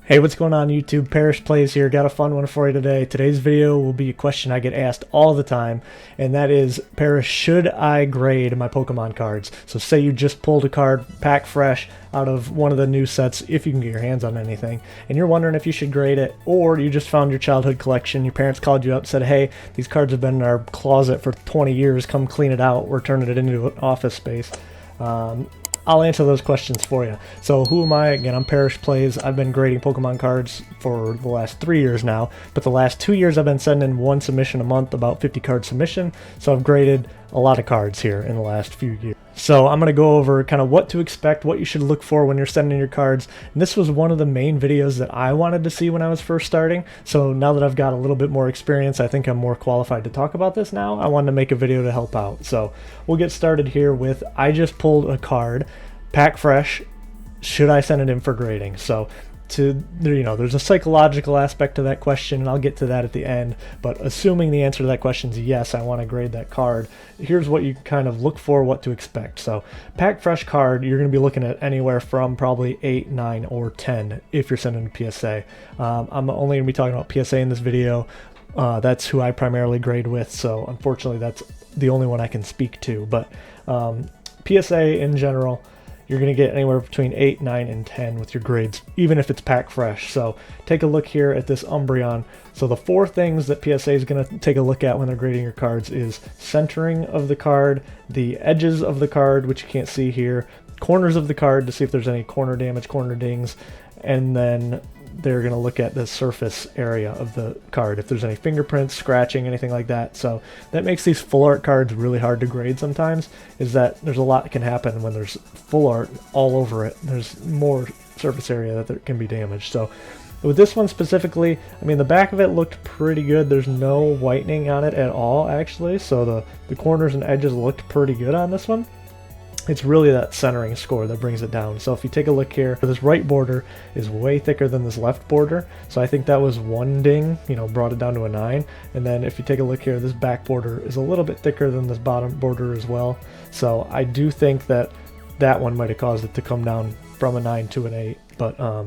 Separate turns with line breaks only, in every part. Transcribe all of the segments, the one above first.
Hey, what's going on YouTube? Parrish Plays here. Got a fun one for you today. Today's video will be a question I get asked all the time, and that is, Parrish, should I grade my Pokemon cards? So say you just pulled a card, pack fresh, out of one of the new sets, if you can get your hands on anything, and you're wondering if you should grade it, or you just found your childhood collection, your parents called you up, said, hey, these cards have been in our closet for 20 years, come clean it out, we're turning it into an office space. I'll answer those questions for you. So who am I? Again, I'm Parrish Plays. I've been grading Pokemon cards for the last 3 years now, but the last 2 years I've been sending in one submission a month, about 50 card submission, so I've graded a lot of cards here in the last few years. So I'm going to go over kind of what to expect, what you should look for when you're sending your cards. And this was one of the main videos that I wanted to see when I was first starting. So now that I've got a little bit more experience, I think I'm more qualified to talk about this now. I wanted to make a video to help out. So we'll get started here with, I just pulled a card, pack fresh, should I send it in for grading? So there's a psychological aspect to that question, and I'll get to that at the end, but assuming the answer to that question is yes, I want to grade that card, here's what you kind of look for, what to expect. So pack fresh card, you're going to be looking at anywhere from probably 8, 9, or 10 if you're sending a PSA. I'm only going to be talking about PSA in this video. That's who I primarily grade with, so unfortunately that's the only one I can speak to, but PSA in general, you're going to get anywhere between 8, 9, and 10 with your grades, even if it's pack fresh. So take a look here at this Umbreon. So the 4 things that PSA is going to take a look at when they're grading your cards is centering of the card, the edges of the card, which you can't see here, corners of the card to see if there's any corner damage, corner dings, and then they're going to look at the surface area of the card, if there's any fingerprints, scratching, anything like that. So that makes these full art cards really hard to grade sometimes, is that there's a lot that can happen when there's full art all over it. There's more surface area that can be damaged. So with this one specifically, I mean, the back of it looked pretty good. There's no whitening on it at all, actually. So the corners and edges looked pretty good on this one. It's really that centering score that brings it down. So if you take a look here, this right border is way thicker than this left border. So I think that was one ding, brought it down to a 9. And then if you take a look here, this back border is a little bit thicker than this bottom border as well. So I do think that that one might have caused it to come down from a 9 to an 8. But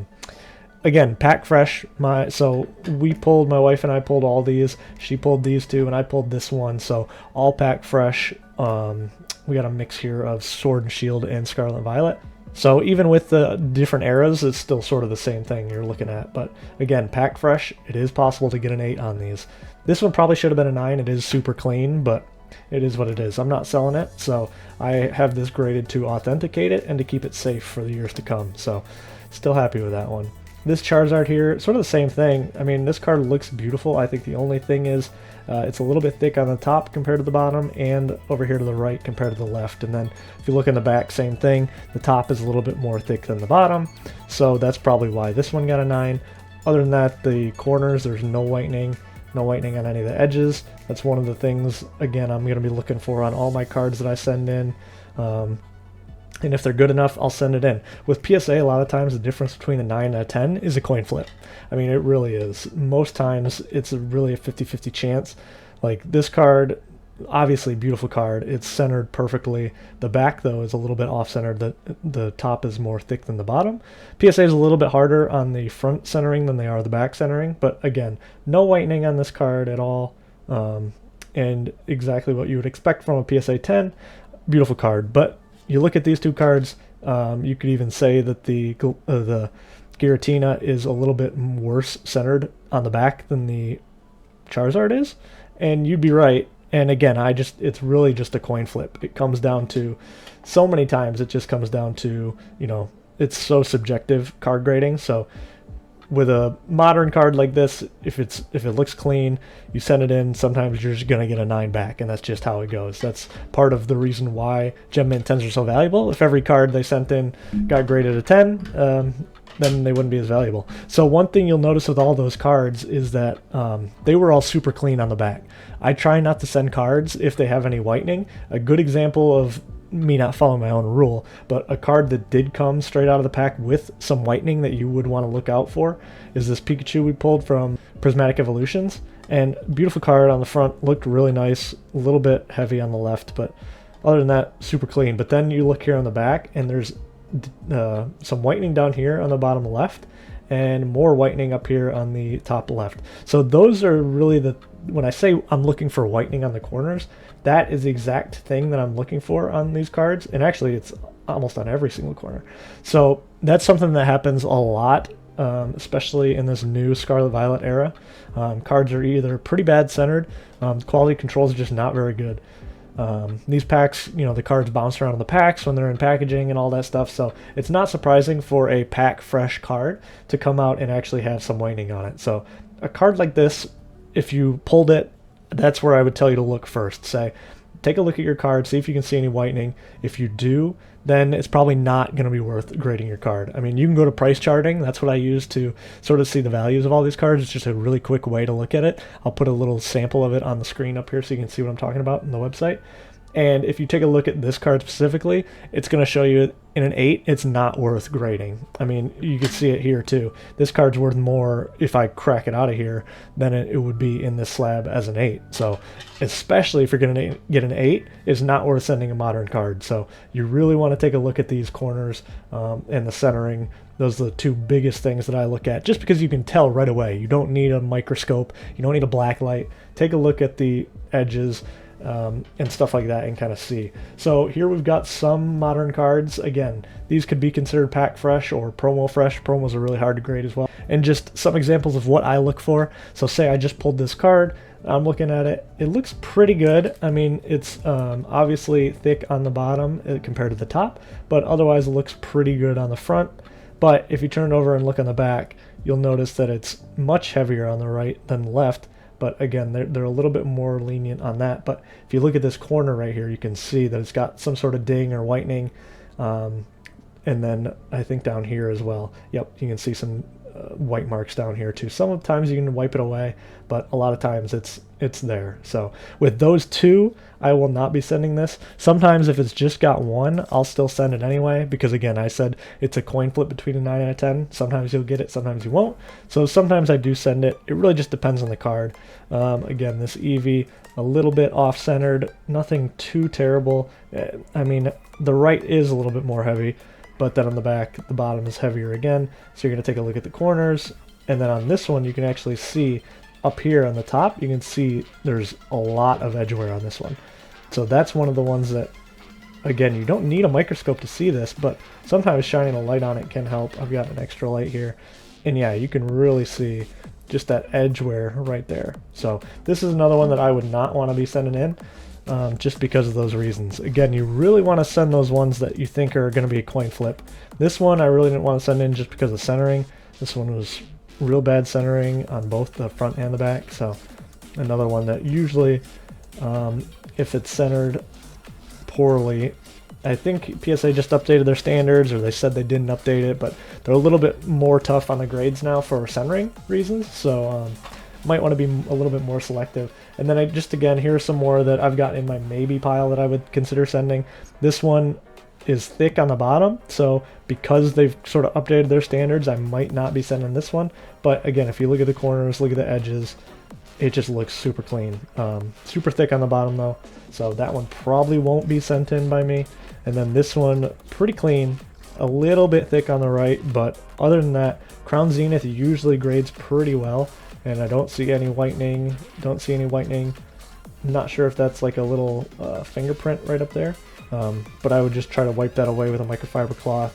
again, pack fresh. So my wife and I pulled all these. She pulled these 2, and I pulled this one. So all pack fresh. We got a mix here of Sword and Shield and Scarlet and Violet. So even with the different eras, it's still sort of the same thing you're looking at. But again, pack fresh, it is possible to get an 8 on these. This one probably should have been a 9. It is super clean, but it is what it is. I'm not selling it, so I have this graded to authenticate it and to keep it safe for the years to come. So still happy with that one. This Charizard here, sort of the same thing. I mean, this card looks beautiful. I think the only thing is it's a little bit thick on the top compared to the bottom, and over here to the right compared to the left. And then if you look in the back, same thing. The top is a little bit more thick than the bottom, so that's probably why this one got a 9. Other than that, the corners, there's no whitening on any of the edges. That's one of the things, again, I'm going to be looking for on all my cards that I send in. And if they're good enough, I'll send it in. With PSA, a lot of times the difference between a 9 and a 10 is a coin flip. I mean, it really is. Most times it's really a 50-50 chance. Like this card, obviously beautiful card. It's centered perfectly. The back, though, is a little bit off-centered. The top is more thick than the bottom. PSA is a little bit harder on the front centering than they are the back centering. But again, no whitening on this card at all. And exactly what you would expect from a PSA 10. Beautiful card. But you look at these 2 cards, you could even say that the Giratina is a little bit worse centered on the back than the Charizard is, and you'd be right. And again, it's really just a coin flip. It comes down to, so many times it just comes down to, it's so subjective card grading. So with a modern card like this, if it looks clean, you send it in, sometimes you're just going to get a 9 back, and that's just how it goes. That's part of the reason why Gem Mint 10s are so valuable. If every card they sent in got graded a 10, then they wouldn't be as valuable. So one thing you'll notice with all those cards is that they were all super clean on the back. I try not to send cards if they have any whitening. A good example of me not following my own rule, but a card that did come straight out of the pack with some whitening that you would want to look out for is this Pikachu we pulled from Prismatic Evolutions. And beautiful card on the front, looked really nice, a little bit heavy on the left, but other than that, super clean. But then you look here on the back, and there's some whitening down here on the bottom left, and more whitening up here on the top left. So those are really when I say I'm looking for whitening on the corners, that is the exact thing that I'm looking for on these cards. And actually it's almost on every single corner. So that's something that happens a lot, especially in this new Scarlet Violet era. Cards are either pretty bad centered, quality control is just not very good. These packs, the cards bounce around in the packs when they're in packaging and all that stuff, so it's not surprising for a pack fresh card to come out and actually have some whitening on it. So a card like this, if you pulled it, that's where I would tell you to look first. Say, take a look at your card, see if you can see any whitening. If you do, then it's probably not going to be worth grading your card. I mean, you can go to price charting. That's what I use to sort of see the values of all these cards. It's just a really quick way to look at it. I'll put a little sample of it on the screen up here so you can see what I'm talking about in the website. And if you take a look at this card specifically, it's going to show you in an 8, it's not worth grading. I mean, you can see it here too. This card's worth more if I crack it out of here than it would be in this slab as an 8. So especially if you're going to get an 8, it's not worth sending a modern card. So you really want to take a look at these corners and the centering. Those are the two biggest things that I look at, just because you can tell right away. You don't need a microscope. You don't need a black light. Take a look at the edges and stuff like that and kind of see. So here we've got some modern cards. Again, these could be considered pack fresh or promo fresh. Promos are really hard to grade as well. And just some examples of what I look for. So say I just pulled this card, I'm looking at it, it looks pretty good. I mean, it's obviously thick on the bottom compared to the top, but otherwise it looks pretty good on the front. But if you turn it over and look on the back, you'll notice that it's much heavier on the right than the left. But again, they're a little bit more lenient on that. But if you look at this corner right here, you can see that it's got some sort of ding or whitening. And then I think down here as well. Yep, you can see some white marks down here too. Sometimes you can wipe it away, but a lot of times it's there. So with those two, I will not be sending this. Sometimes if it's just got one, I'll still send it anyway, because again, I said it's a coin flip between a 9 and a 10. Sometimes you'll get it, sometimes you won't. So sometimes I do send it. It really just depends on the card. Again, this Eevee, a little bit off-centered, nothing too terrible. I mean, the right is a little bit more heavy, but then on the back, the bottom is heavier again. So you're going to take a look at the corners, and then on this one, you can actually see up here on the top, you can see there's a lot of edge wear on this one. So that's one of the ones that, again, you don't need a microscope to see this, but sometimes shining a light on it can help. I've got an extra light here, and yeah, you can really see just that edge wear right there. So this is another one that I would not want to be sending in. Just because of those reasons. Again, you really want to send those ones that you think are going to be a coin flip. This one I really didn't want to send in just because of centering. This one was real bad centering on both the front and the back. So another one that usually, if it's centered poorly, I think PSA just updated their standards, or they said they didn't update it, but they're a little bit more tough on the grades now for centering reasons. So might want to be a little bit more selective. And then again, here's some more that I've got in my maybe pile that I would consider sending. This one is thick on the bottom, so because they've sort of updated their standards, I might not be sending this one. But again, if you look at the corners, look at the edges, it just looks super clean. Super thick on the bottom though, so that one probably won't be sent in by me. And then this one, pretty clean, a little bit thick on the right, but other than that, Crown Zenith usually grades pretty well. And I don't see any whitening, I'm not sure if that's like a little fingerprint right up there, but I would just try to wipe that away with a microfiber cloth.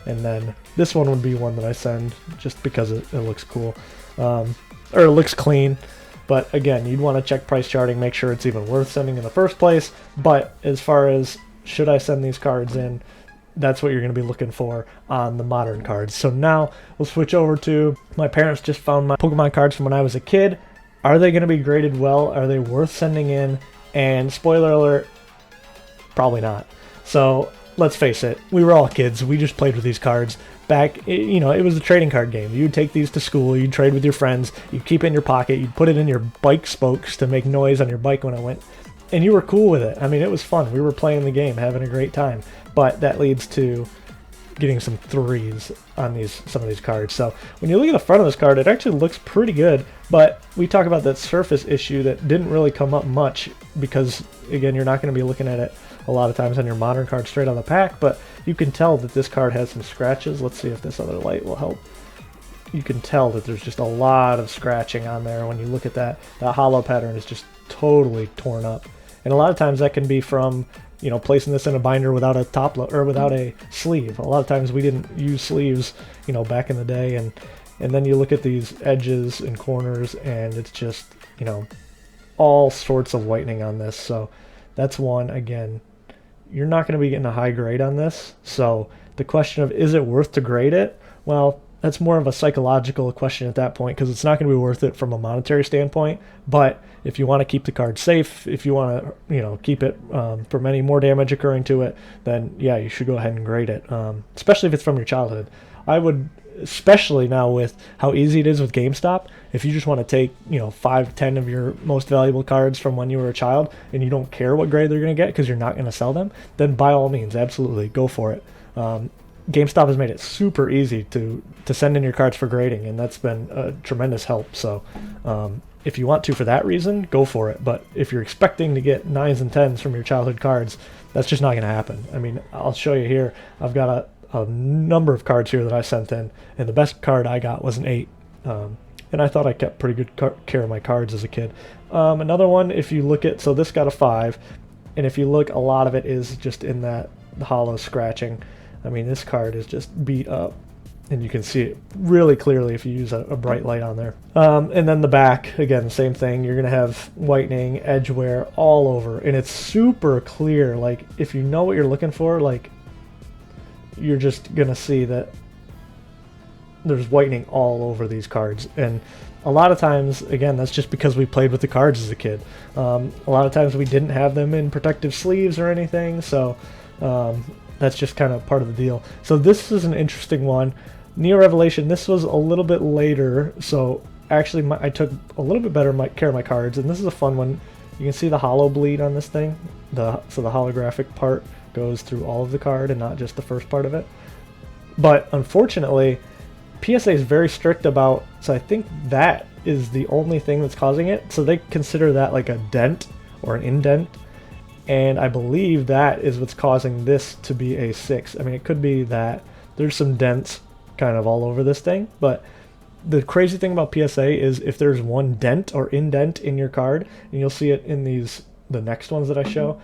And then this one would be one that I send just because it looks cool, or it looks clean. But again, you'd want to check price charting, make sure it's even worth sending in the first place. But as far as should I send these cards in, that's what you're going to be looking for on the modern cards. So now we'll switch over to, my parents just found my Pokemon cards from when I was a kid. Are they going to be graded well? Are they worth sending in? And spoiler alert, probably not. So let's face it, we were all kids. We just played with these cards. Back, it was a trading card game. You'd take these to school, you'd trade with your friends, you'd keep it in your pocket, you'd put it in your bike spokes to make noise on your bike when it went. And you were cool with it. I mean, it was fun. We were playing the game, having a great time. But that leads to getting some 3s on some of these cards. So when you look at the front of this card, it actually looks pretty good. But we talk about that surface issue that didn't really come up much because, again, you're not going to be looking at it a lot of times on your modern card straight on the pack. But you can tell that this card has some scratches. Let's see if this other light will help. you can tell that there's just a lot of scratching on there. When you look at that hollow pattern is just totally torn up. And a lot of times that can be from, you know, placing this in a binder without a top or without a sleeve. A lot of times we didn't use sleeves, you know, back in the day, and then you look at these edges and corners and it's just, you know, all sorts of whitening on this. So that's one. Again, you're not going to be getting a high grade on this. So the question of, is it worth to grade it? Well, that's more of a psychological question at that point, because it's not going to be worth it from a monetary standpoint. But if you want to keep the card safe, if you want to, you know, keep it from any more damage occurring to it, then yeah, you should go ahead and grade it, especially if it's from your childhood. I would, especially now with how easy it is with GameStop, if you just want to take, you know, 5, 10 of your most valuable cards from when you were a child and you don't care what grade they're going to get because you're not going to sell them, then by all means, absolutely, go for it. GameStop has made it super easy to send in your cards for grading, and that's been a tremendous help. So if you want to for that reason, go for it. But if you're expecting to get 9s and 10s from your childhood cards, that's just not going to happen. I mean, I'll show you here. I've got a number of cards here that I sent in, and the best card I got was an 8. And I thought I kept pretty good care of my cards as a kid. Another one, if you look at, so this got a 5, and if you look, a lot of it is just in that hollow scratching. I mean, this card is just beat up, and you can see it really clearly if you use a bright light on there. And then the back, again, same thing. You're going to have whitening, edge wear all over, and it's super clear. Like, if you know what you're looking for, like, you're just going to see that there's whitening all over these cards. And a lot of times, again, that's just because we played with the cards as a kid. A lot of times we didn't have them in protective sleeves or anything, so that's just kind of part of the deal. So this is an interesting one. Neo Revelation, this was a little bit later, so actually I took a little bit better care of my cards, and this is a fun one. You can see the hollow bleed on this thing. So the holographic part goes through all of the card and not just the first part of it. But unfortunately, PSA is very strict about, so I think that is the only thing that's causing it. So they consider that like a dent or an indent, and I believe that is what's causing this to be a 6. I mean, it could be that there's some dents kind of all over this thing, but the crazy thing about PSA is if there's one dent or indent in your card, and you'll see it in the next ones that I show,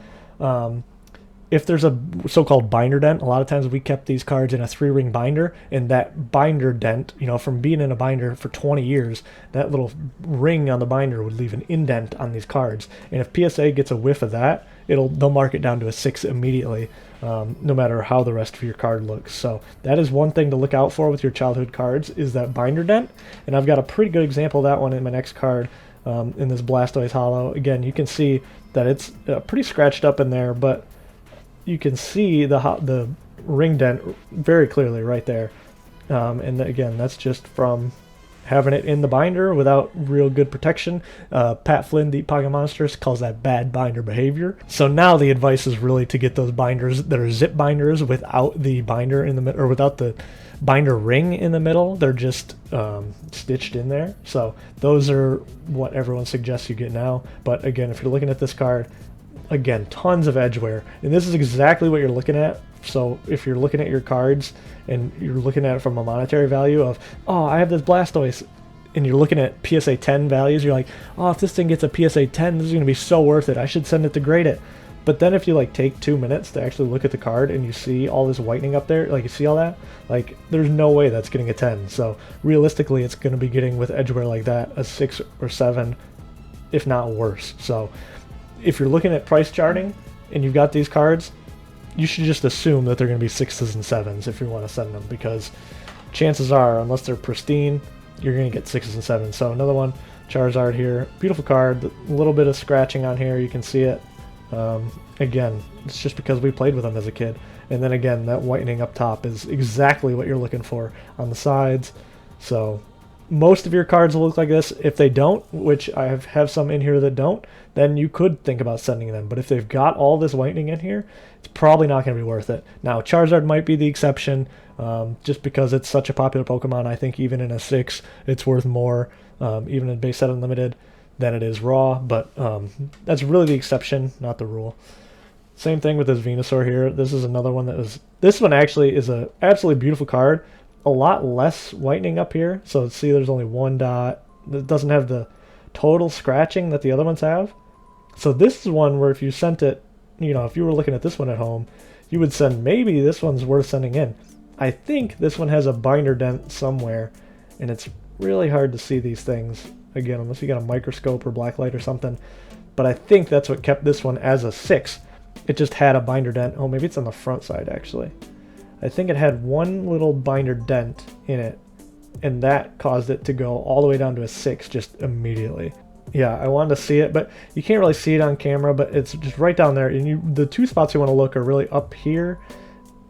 if there's a so-called binder dent, a lot of times we kept these cards in a 3-ring binder, and that binder dent, you know, from being in a binder for 20 years, that little ring on the binder would leave an indent on these cards. And if PSA gets a whiff of that, they'll mark it down to a 6 immediately, no matter how the rest of your card looks. So that is one thing to look out for with your childhood cards, is that binder dent. And I've got a pretty good example of that one in my next card, in this Blastoise Hollow. Again, you can see that it's pretty scratched up in there, but you can see the ring dent very clearly right there. And again, that's just from having it in the binder without real good protection. Pat Flynn, the Eat Pocket Monsters, calls that bad binder behavior. So now the advice is really to get those binders that are zip binders without the binder in the middle, or without the binder ring in the middle. They're just stitched in there. So those are what everyone suggests you get now. But again, if you're looking at this card, again, tons of edge wear, and this is exactly what you're looking at. So if you're looking at your cards and you're looking at it from a monetary value of, oh, I have this Blastoise, and you're looking at PSA 10 values, you're like, oh, if this thing gets a PSA 10, this is going to be so worth it. I should send it to grade it. But then if you like take 2 minutes to actually look at the card and you see all this whitening up there, like you see all that, like there's no way that's getting a 10. So realistically, it's going to be getting, with edge wear like that, a 6 or 7, if not worse. So if you're looking at price charting and you've got these cards, you should just assume that they're going to be 6s and 7s if you want to send them, because chances are, unless they're pristine, you're going to get 6s and 7s. So another one, Charizard here, beautiful card, a little bit of scratching on here, you can see it. Again, it's just because we played with them as a kid. And then again, that whitening up top is exactly what you're looking for on the sides. So most of your cards will look like this. If they don't, which I have some in here that don't, then you could think about sending them. But if they've got all this whitening in here, it's probably not going to be worth it. Now, Charizard might be the exception, just because it's such a popular Pokemon. I think even in a 6, it's worth more, even in base set unlimited, than it is raw. But that's really the exception, not the rule. Same thing with this Venusaur here. This is another one that is... This one actually is a absolutely beautiful card. a lot less whitening up here. So see, there's only one dot. It doesn't have the total scratching that the other ones have. So this is one where if you sent it, you know, if you were looking at this one at home, you would send, maybe this one's worth sending in. I think this one has a binder dent somewhere, and it's really hard to see these things, again, unless you got a microscope or blacklight or something. But I think that's what kept this one as a 6. It just had a binder dent. Oh, maybe it's on the front side, actually. I think it had one little binder dent in it, and that caused it to go all the way down to a 6 just immediately. Yeah, I wanted to see it, but you can't really see it on camera, but it's just right down there. And the two spots you want to look are really up here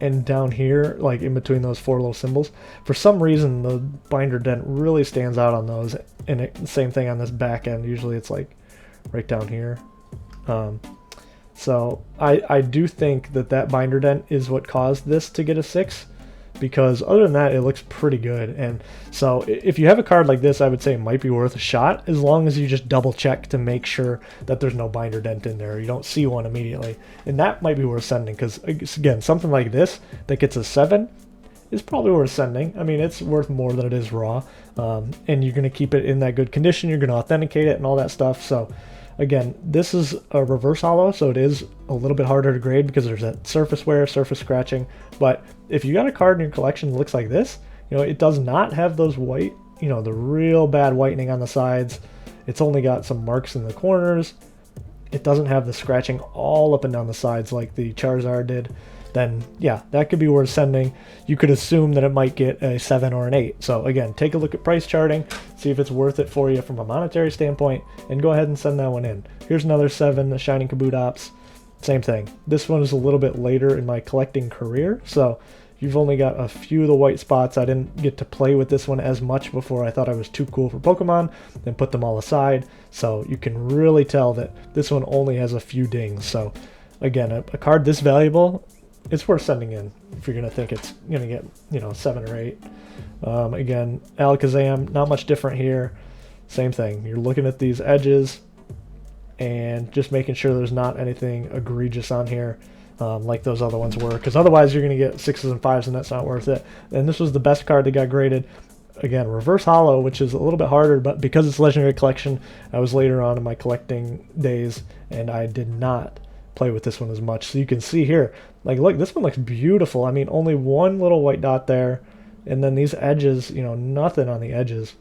and down here, like in between those 4 little symbols. For some reason, the binder dent really stands out on those, and same thing on this back end. Usually it's like right down here. So I do think that binder dent is what caused this to get a 6. Because other than that, it looks pretty good. And so if you have a card like this, I would say it might be worth a shot, as long as you just double check to make sure that there's no binder dent in there. You don't see one immediately. And that might be worth sending, because again, something like this that gets a 7 is probably worth sending. I mean, it's worth more than it is raw. And you're going to keep it in that good condition. You're going to authenticate it and all that stuff. So again, this is a reverse holo, so it is a little bit harder to grade because there's that surface wear, surface scratching. But if you got a card in your collection that looks like this, you know, it does not have those white, you know, the real bad whitening on the sides. It's only got some marks in the corners. It doesn't have the scratching all up and down the sides like the Charizard did. Then yeah, that could be worth sending. You could assume that it might get a 7 or an 8. So again, take a look at price charting, see if it's worth it for you from a monetary standpoint, and go ahead and send that one in. Here's another 7, the Shining Kabutops. Same thing. This one is a little bit later in my collecting career, so you've only got a few of the white spots. I didn't get to play with this one as much before. I thought I was too cool for Pokemon, then put them all aside. So you can really tell that this one only has a few dings. So again, a card this valuable, it's worth sending in if you're going to think it's going to get, you know, 7 or 8. Again, Alakazam, not much different here. Same thing. You're looking at these edges and just making sure there's not anything egregious on here like those other ones were, because otherwise you're going to get 6s and 5s and that's not worth it. And this was the best card that got graded. Again, reverse holo, which is a little bit harder, but because it's Legendary Collection, I was later on in my collecting days and I did not play with this one as much. So you can see here, like, look, this one looks beautiful. I mean, only one little white dot there, and then these edges, you know, nothing on the edges,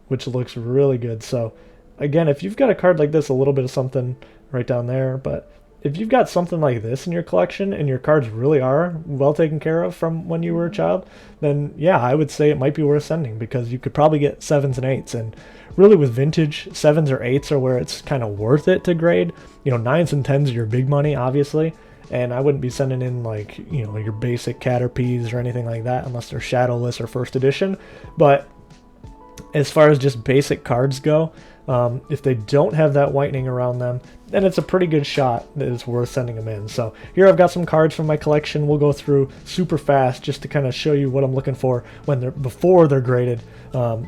which looks really good. So again, if you've got a card like this, a little bit of something right down there, but if you've got something like this in your collection and your cards really are well taken care of from when you were a child, then yeah, I would say it might be worth sending, because you could probably get 7s and 8s. And really with vintage, 7s or 8s are where it's kind of worth it to grade. You know, 9s and 10s are your big money, obviously. And I wouldn't be sending in, like, you know, your basic Caterpies or anything like that unless they're shadowless or first edition. But as far as just basic cards go, if they don't have that whitening around them, then it's a pretty good shot that it's worth sending them in. So here I've got some cards from my collection. We'll go through super fast just to kind of show you what I'm looking for when they're before they're graded.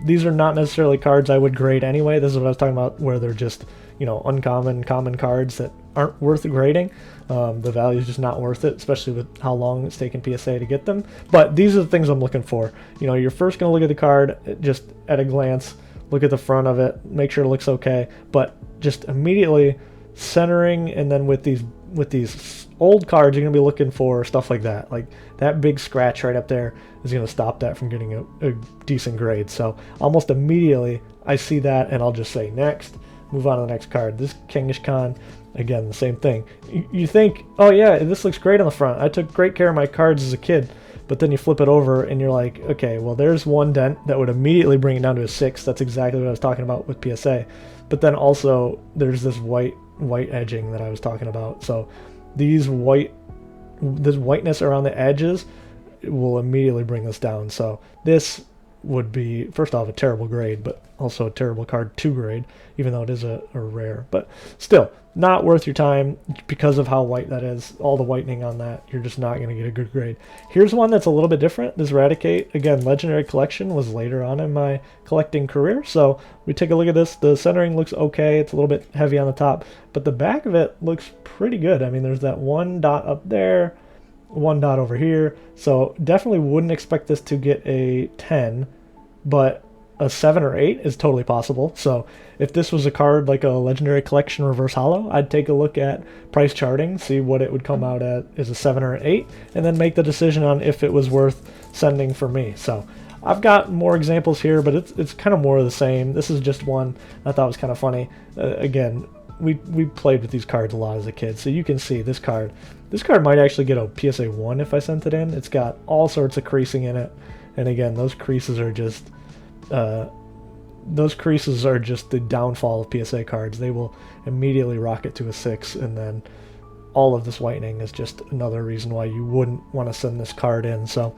These are not necessarily cards I would grade anyway. This is what I was talking about, where they're just, you know, uncommon, common cards that aren't worth grading. The value is just not worth it, especially with how long it's taken PSA to get them. But these are the things I'm looking for. You know, you're first going to look at the card just at a glance, look at the front of it, make sure it looks okay, but just immediately centering. And then with these old cards, you're going to be looking for stuff like that. Like that big scratch right up there is going to stop that from getting a decent grade. So almost immediately I see that and I'll just say next, move on to the next card. This Kangaskhan, again, the same thing. You think, oh yeah, this looks great on the front. I took great care of my cards as a kid. But then you flip it over and you're like, okay, well, there's one dent that would immediately bring it down to a 6. That's exactly what I was talking about with PSA. But then also there's this white edging that I was talking about. So this whiteness around the edges will immediately bring this down. So this would be, first off, a terrible grade, but also a terrible card to grade, even though it is a rare. But still, not worth your time because of how white that is. All the whitening on that, you're just not going to get a good grade. Here's one that's a little bit different. This Raticate, again, Legendary Collection, was later on in my collecting career. So we take a look at this. The centering looks okay. It's a little bit heavy on the top, but the back of it looks pretty good. I mean, there's that one dot up there. one dot over here. So definitely wouldn't expect this to get a 10, but a 7 or 8 is totally possible. So if this was a card like a Legendary Collection Reverse Holo, I'd take a look at price charting, see what it would come out at as a 7 or an 8, and then make the decision on if it was worth sending for me. So I've got more examples here, but it's kind of more of the same. This is just one I thought was kind of funny. Again, we played with these cards a lot as a kid, so you can see this card. This card might actually get a PSA 1 if I sent it in. It's got all sorts of creasing in it, and again, those creases are just the downfall of PSA cards. They will immediately rocket to a 6, and then all of this whitening is just another reason why you wouldn't want to send this card in. So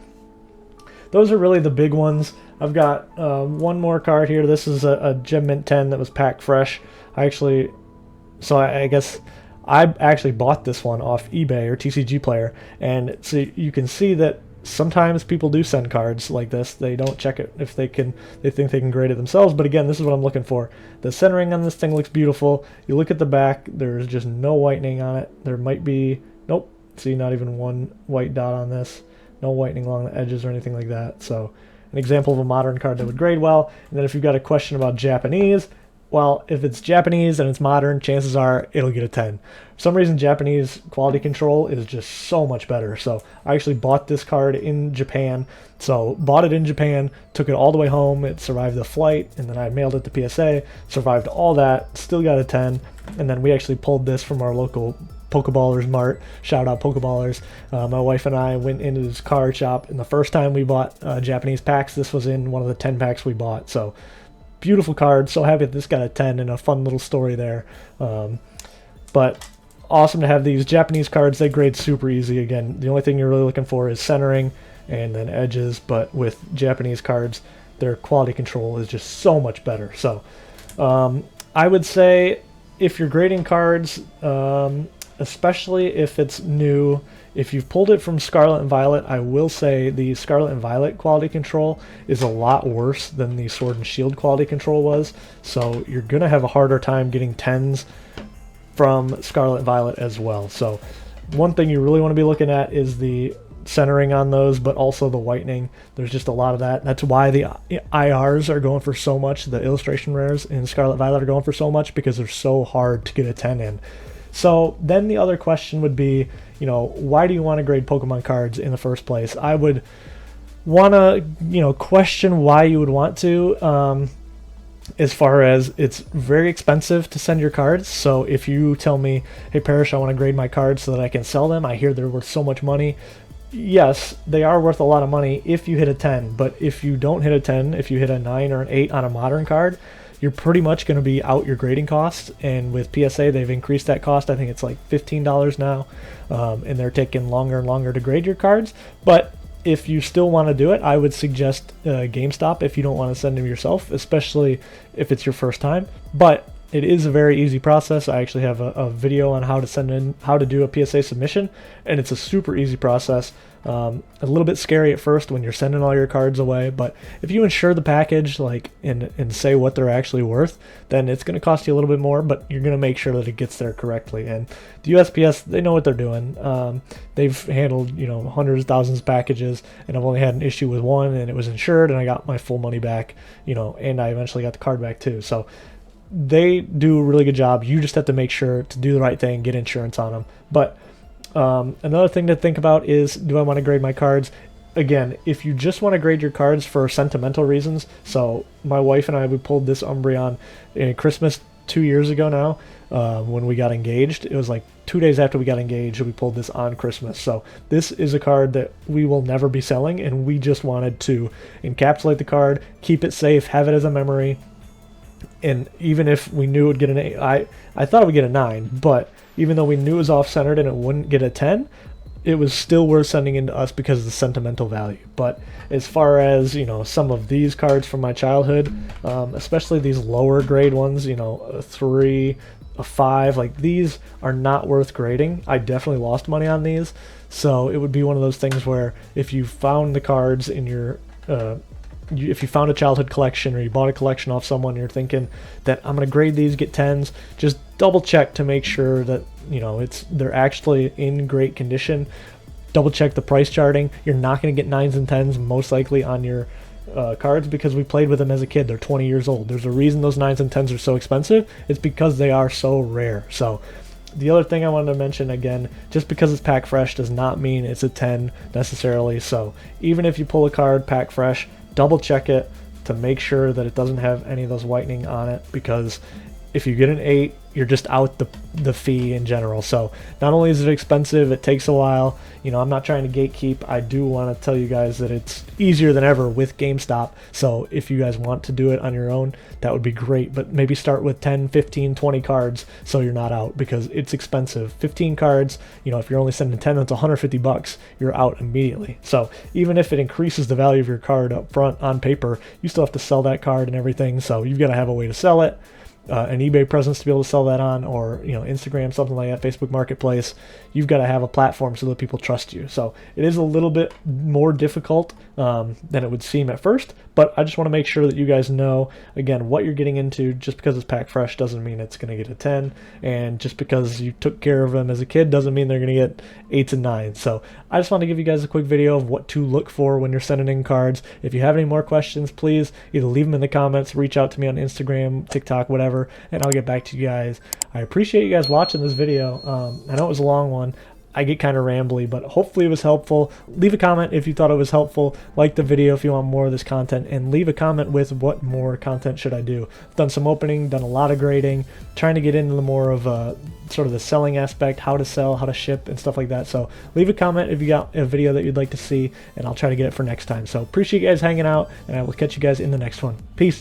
those are really the big ones. I've got one more card here. This is a Gem Mint 10 that was packed fresh. I guess I actually bought this one off eBay or TCG Player, and so you can see that sometimes people do send cards like this. They don't check it if they think they can grade it themselves. But again, this is what I'm looking for. The centering on this thing looks beautiful. You look at the back, there's just no whitening on it. There might be, nope, see, not even one white dot on this. No whitening along the edges or anything like that. So an example of a modern card that would grade well. And then if you've got a question about Japanese, well, if it's Japanese and it's modern, chances are it'll get a 10. For some reason, Japanese quality control is just so much better. So I actually bought this card in Japan. So bought it in Japan, took it all the way home. It survived the flight, and then I mailed it to PSA, survived all that, still got a 10. And then we actually pulled this from our local Pokeballers Mart. Shout out Pokeballers. My wife and I went into this card shop, and the first time we bought Japanese packs, this was in one of the 10 packs we bought. So beautiful card. So happy that this got a 10 and a fun little story there. But awesome to have these Japanese cards. They grade super easy. Again, the only thing you're really looking for is centering and then edges. But with Japanese cards, their quality control is just so much better. So I would say if you're grading cards, especially if it's new, if you've pulled it from Scarlet and Violet, I will say the Scarlet and Violet quality control is a lot worse than the Sword and Shield quality control was. So you're going to have a harder time getting 10s from Scarlet and Violet as well. So one thing you really want to be looking at is the centering on those, but also the whitening. There's just a lot of that. That's why the IRs are going for so much. The illustration rares in Scarlet Violet are going for so much, because they're so hard to get a 10 in. So then the other question would be, why do you want to grade Pokemon cards in the first place? I would want to, question why you would want to, as far as it's very expensive to send your cards. So if you tell me, hey Parrish, I want to grade my cards so that I can sell them, I hear they're worth so much money. Yes, they are worth a lot of money if you hit a 10, but if you don't hit a 10, if you hit a 9 or an 8 on a modern card, you're pretty much going to be out your grading costs. And with PSA, they've increased that cost. I think it's like $15 now, and they're taking longer and longer to grade your cards. But if you still want to do it, I would suggest GameStop if you don't want to send them yourself, especially if it's your first time. But it is a very easy process. I actually have a video on how to do a PSA submission, and it's a super easy process. A little bit scary at first when you're sending all your cards away, but if you insure the package and say what they're actually worth, then it's going to cost you a little bit more, but you're going to make sure that it gets there correctly. And the USPS, they know what they're doing. They've handled hundreds of thousands of packages, and I've only had an issue with one, and it was insured, and I got my full money back. And I eventually got the card back too. So they do a really good job. You just have to make sure to do the right thing, get insurance on them. But another thing to think about is, do I want to grade my cards? Again, if you just want to grade your cards for sentimental reasons, so my wife and I, we pulled this Umbreon in Christmas 2 years ago now, when we got engaged. It was like 2 days after we got engaged, we pulled this on Christmas. So this is a card that we will never be selling, and we just wanted to encapsulate the card, keep it safe, have it as a memory. And even if we knew it would get an 8, I thought it would get a 9, but even though we knew it was off-centered and it wouldn't get a 10, it was still worth sending into us because of the sentimental value. But as far as, some of these cards from my childhood, especially these lower grade ones, a 3, a 5, like these are not worth grading. I definitely lost money on these. So it would be one of those things where if you found the cards in your if you found a childhood collection or you bought a collection off someone, you're thinking that I'm going to grade these, get 10s, just double check to make sure that they're actually in great condition. double check the price charting. You're not going to get 9s and 10s most likely on your cards because we played with them as a kid. They're 20 years old. There's a reason those 9s and 10s are so expensive. It's because they are so rare. So the other thing I wanted to mention, again, just because it's pack fresh does not mean it's a 10 necessarily. So even if you pull a card pack fresh, double check it to make sure that it doesn't have any of those whitening on it, because if you get an 8, you're just out the fee in general. So not only is it expensive, it takes a while. You know, I'm not trying to gatekeep. I do want to tell you guys that it's easier than ever with GameStop. So if you guys want to do it on your own, that would be great. But maybe start with 10, 15, 20 cards so you're not out, because it's expensive. 15 cards, you know, if you're only sending 10, that's $150. You're out immediately. So even if it increases the value of your card up front on paper, you still have to sell that card and everything. So you've got to have a way to sell it. An eBay presence to be able to sell that on, or you know, Instagram, something like that, Facebook Marketplace. You've got to have a platform so that people trust you. So it is a little bit more difficult than it would seem at first, but I just want to make sure that you guys know, again, what you're getting into. Just because it's pack fresh doesn't mean it's going to get a 10, and just because you took care of them as a kid doesn't mean they're going to get 8s and 9s. So I just want to give you guys a quick video of what to look for when you're sending in cards. If you have any more questions, please either leave them in the comments, reach out to me on Instagram, TikTok, whatever, and I'll get back to you guys. I appreciate you guys watching this video. I know it was a long one. I get kind of rambly, but hopefully it was helpful. Leave a comment if you thought it was helpful. Like the video if you want more of this content, and leave a comment with what more content should I do. I've done some opening, done a lot of grading, trying to get into the more of sort of the selling aspect, how to sell, how to ship, and stuff like that. So leave a comment if you got a video that you'd like to see, and I'll try to get it for next time. So appreciate you guys hanging out, and I will catch you guys in the next one. Peace.